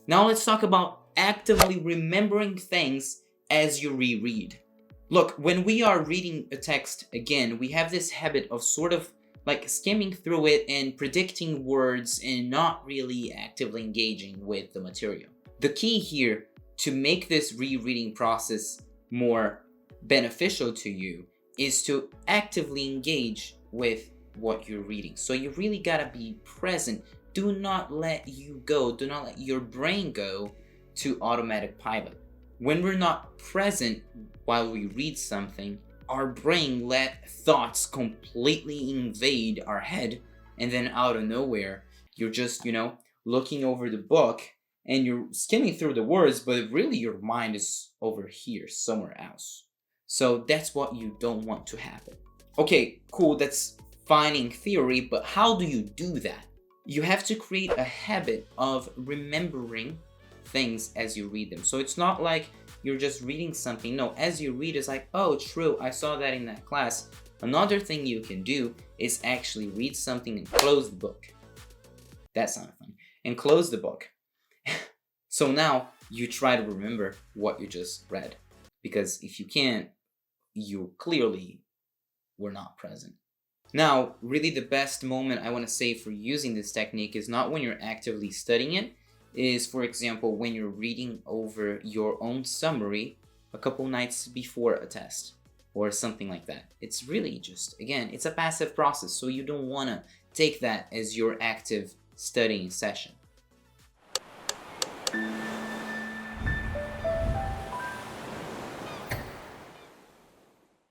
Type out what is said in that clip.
Now let's talk about actively remembering things as you reread. Look, when we are reading a text again, we have this habit of sort of like skimming through it and predicting words and not really actively engaging with the material. The key here to make this rereading process more beneficial to you is to actively engage with what you're reading. So you really gotta be present. Do not let your brain go to automatic pilot. When we're not present while we read something, our brain let thoughts completely invade our head, and then out of nowhere, you're just, looking over the book and you're skimming through the words, but really your mind is over here, somewhere else. So that's what you don't want to happen. Okay, cool, that's fine in theory, but how do you do that? You have to create a habit of remembering things as you read them. So it's not like you're just reading something. No, as you read, it's like, oh, true, I saw that in that class. Another thing you can do is actually read something and close the book. That's not fun. And close the book. So now you try to remember what you just read. Because if you can't, you clearly were not present. Now, really the best moment I want to say for using this technique is not when you're actively studying it, is for example when you're reading over your own summary a couple nights before a test or something like that. It's really just, again, it's a passive process, so you don't want to take that as your active studying session.